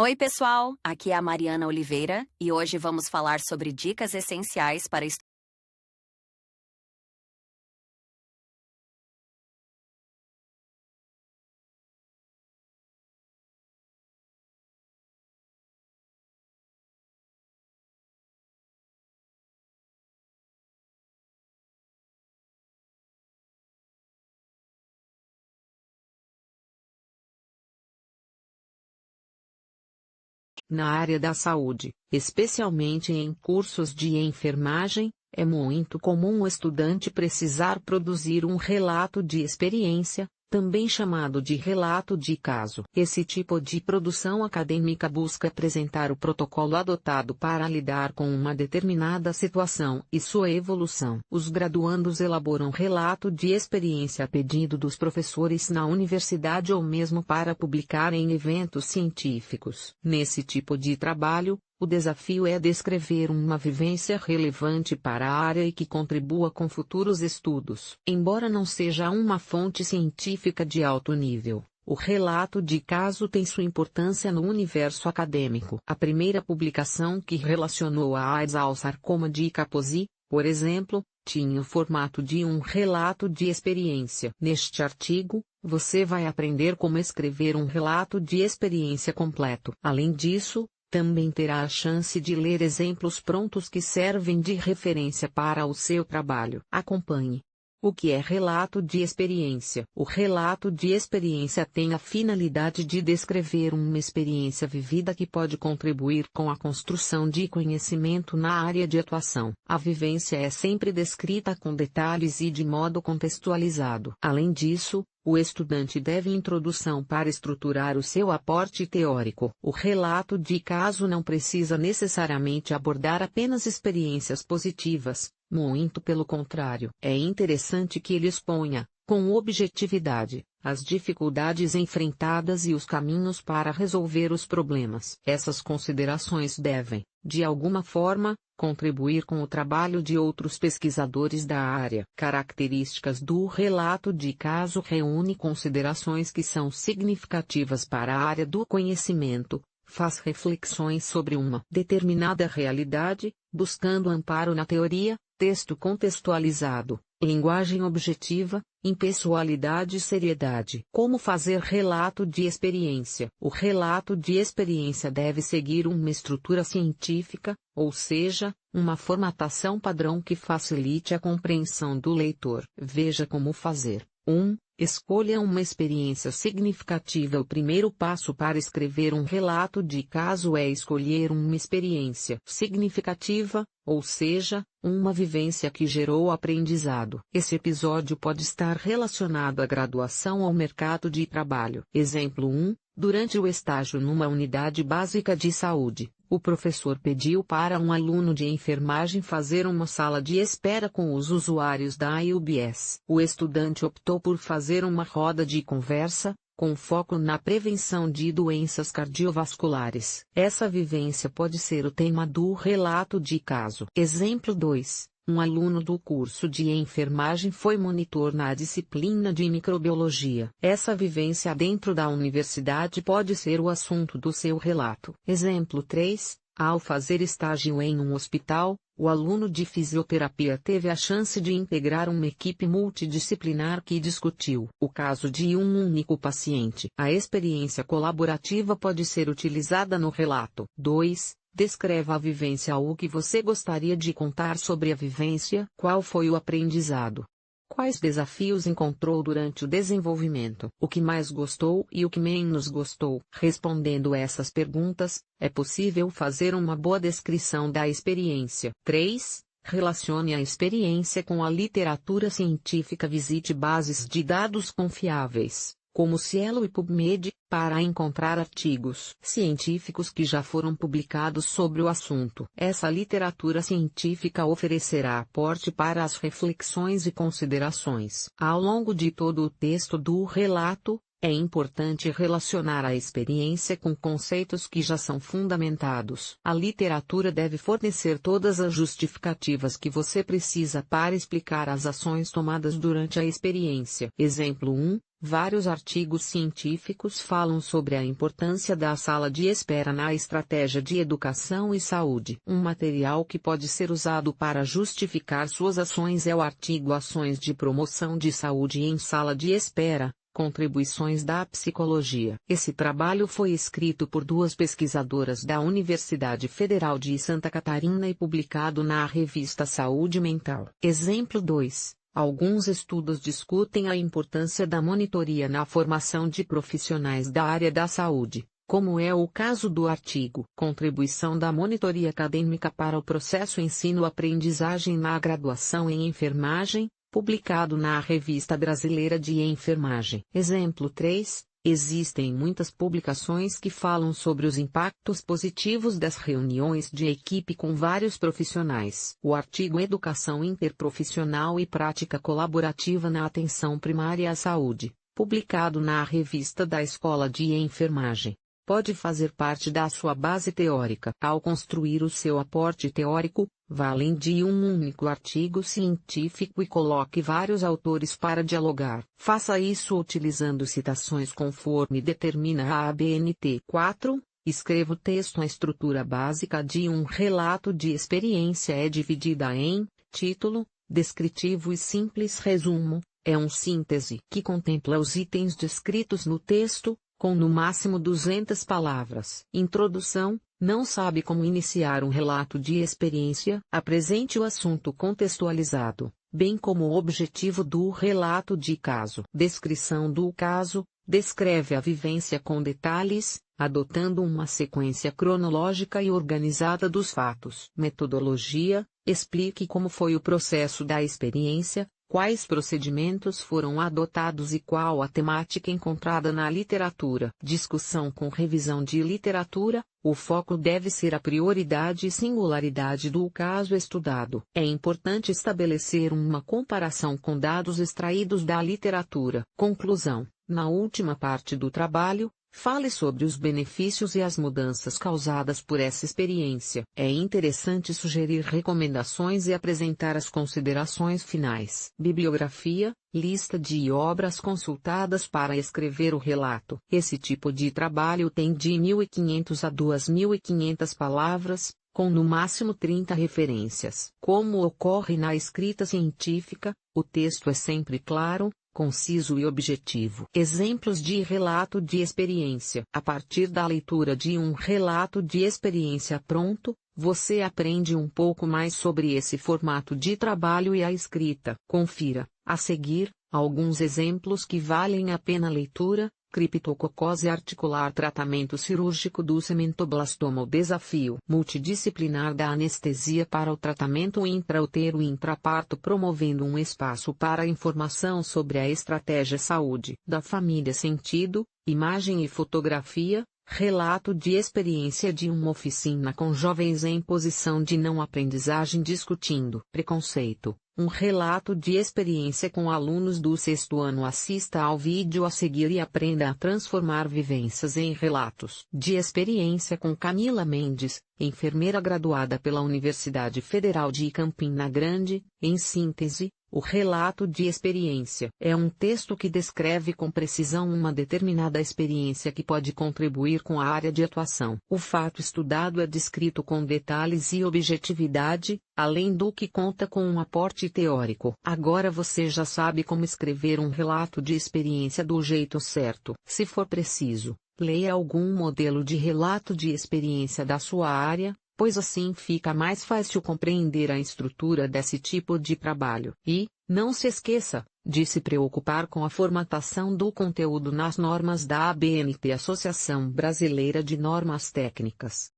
Oi, pessoal! Aqui é a Mariana Oliveira e hoje vamos falar sobre dicas essenciais para Na área da saúde, especialmente em cursos de enfermagem, é muito comum o estudante precisar produzir um relato de experiência, também chamado de relato de caso. Esse tipo de produção acadêmica busca apresentar o protocolo adotado para lidar com uma determinada situação e sua evolução. Os graduandos elaboram relato de experiência a pedido dos professores na universidade ou mesmo para publicar em eventos científicos. Nesse tipo de trabalho, o desafio é descrever uma vivência relevante para a área e que contribua com futuros estudos. Embora não seja uma fonte científica de alto nível, o relato de caso tem sua importância no universo acadêmico. A primeira publicação que relacionou a AIDS ao sarcoma de Kaposi, por exemplo, tinha o formato de um relato de experiência. Neste artigo, você vai aprender como escrever um relato de experiência completo. Além disso, também terá a chance de ler exemplos prontos que servem de referência para o seu trabalho. Acompanhe. O que é relato de experiência? O relato de experiência tem a finalidade de descrever uma experiência vivida que pode contribuir com a construção de conhecimento na área de atuação. A vivência é sempre descrita com detalhes e de modo contextualizado. Além disso, o estudante deve introdução para estruturar o seu aporte teórico. O relato de caso não precisa necessariamente abordar apenas experiências positivas, muito pelo contrário. É interessante que ele exponha, com objetividade, as dificuldades enfrentadas e os caminhos para resolver os problemas. Essas considerações devem, de alguma forma, contribuir com o trabalho de outros pesquisadores da área. Características do relato de caso reúne considerações que são significativas para a área do conhecimento, faz reflexões sobre uma determinada realidade, buscando amparo na teoria, texto contextualizado, linguagem objetiva, impessoalidade e seriedade. Como fazer relato de experiência? O relato de experiência deve seguir uma estrutura científica, ou seja, uma formatação padrão que facilite a compreensão do leitor. Veja como fazer. 1. Escolha uma experiência significativa. O primeiro passo para escrever um relato de caso é escolher uma experiência significativa, ou seja, uma vivência que gerou aprendizado. Esse episódio pode estar relacionado à graduação ou ao mercado de trabalho. Exemplo 1. Durante o estágio numa unidade básica de saúde, o professor pediu para um aluno de enfermagem fazer uma sala de espera com os usuários da UBS. O estudante optou por fazer uma roda de conversa, com foco na prevenção de doenças cardiovasculares. Essa vivência pode ser o tema do relato de caso. Exemplo 2. Um aluno do curso de enfermagem foi monitor na disciplina de microbiologia. Essa vivência dentro da universidade pode ser o assunto do seu relato. Exemplo 3. Ao fazer estágio em um hospital, o aluno de fisioterapia teve a chance de integrar uma equipe multidisciplinar que discutiu o caso de um único paciente. A experiência colaborativa pode ser utilizada no relato. 2. Descreva a vivência ou o que você gostaria de contar sobre a vivência. Qual foi o aprendizado? Quais desafios encontrou durante o desenvolvimento? O que mais gostou e o que menos gostou? Respondendo essas perguntas, é possível fazer uma boa descrição da experiência. 3. Relacione a experiência com a literatura científica. Visite bases de dados confiáveis, como Cielo e PubMed, para encontrar artigos científicos que já foram publicados sobre o assunto. Essa literatura científica oferecerá aporte para as reflexões e considerações. Ao longo de todo o texto do relato, É importante relacionar a experiência com conceitos que já são fundamentados. A literatura deve fornecer todas as justificativas que você precisa para explicar as ações tomadas durante a experiência. Exemplo 1. Vários artigos científicos falam sobre a importância da sala de espera na estratégia de educação e saúde. Um material que pode ser usado para justificar suas ações é o artigo Ações de Promoção de Saúde em Sala de Espera. Contribuições da Psicologia. Esse trabalho foi escrito por duas pesquisadoras da Universidade Federal de Santa Catarina e publicado na revista Saúde Mental. Exemplo 2. Alguns estudos discutem a importância da monitoria na formação de profissionais da área da saúde, como é o caso do artigo Contribuição da Monitoria Acadêmica para o Processo Ensino-Aprendizagem na Graduação em Enfermagem, publicado na Revista Brasileira de Enfermagem. Exemplo 3. Existem muitas publicações que falam sobre os impactos positivos das reuniões de equipe com vários profissionais. O artigo Educação Interprofissional e Prática Colaborativa na Atenção Primária à Saúde, publicado na Revista da Escola de Enfermagem, pode fazer parte da sua base teórica. Ao construir o seu aporte teórico, vá além de um único artigo científico e coloque vários autores para dialogar. Faça isso utilizando citações conforme determina a ABNT. 4. Escreva o texto. A estrutura básica de um relato de experiência é dividida em título, descritivo e simples resumo. É uma síntese que contempla os itens descritos no texto, com no máximo 200 palavras. Introdução. Não sabe como iniciar um relato de experiência? Apresente o assunto contextualizado, bem como o objetivo do relato de caso. Descrição do caso. Descreve a vivência com detalhes, adotando uma sequência cronológica e organizada dos fatos. Metodologia. Explique como foi o processo da experiência, quais procedimentos foram adotados e qual a temática encontrada na literatura. Discussão com revisão de literatura. O foco deve ser a prioridade e singularidade do caso estudado. É importante estabelecer uma comparação com dados extraídos da literatura. Conclusão. Na última parte do trabalho, fale sobre os benefícios e as mudanças causadas por essa experiência. É interessante sugerir recomendações e apresentar as considerações finais. Bibliografia. Lista de obras consultadas para escrever o relato. Esse tipo de trabalho tem de 1.500 a 2.500 palavras, com no máximo 30 referências. Como ocorre na escrita científica, o texto é sempre claro, conciso e objetivo. Exemplos de relato de experiência. A partir da leitura de um relato de experiência pronto, você aprende um pouco mais sobre esse formato de trabalho e a escrita. Confira, a seguir, alguns exemplos que valem a pena leitura. Criptococose articular. Tratamento cirúrgico do cementoblastoma. O desafio multidisciplinar da anestesia para o tratamento intrautero e intraparto, promovendo um espaço para informação sobre a estratégia saúde da família. Sentido, imagem e fotografia. Relato de experiência de uma oficina com jovens em posição de não aprendizagem discutindo preconceito. Um relato de experiência com alunos do 6º ano. Assista ao vídeo a seguir e aprenda a transformar vivências em relatos de experiência com Camila Mendes, enfermeira graduada pela Universidade Federal de Campina Grande. Em síntese, o relato de experiência é um texto que descreve com precisão uma determinada experiência que pode contribuir com a área de atuação. O fato estudado é descrito com detalhes e objetividade, além do que conta com um aporte teórico. Agora você já sabe como escrever um relato de experiência do jeito certo. Se for preciso, leia algum modelo de relato de experiência da sua área, pois assim fica mais fácil compreender a estrutura desse tipo de trabalho. E, não se esqueça, de se preocupar com a formatação do conteúdo nas normas da ABNT, Associação Brasileira de Normas Técnicas.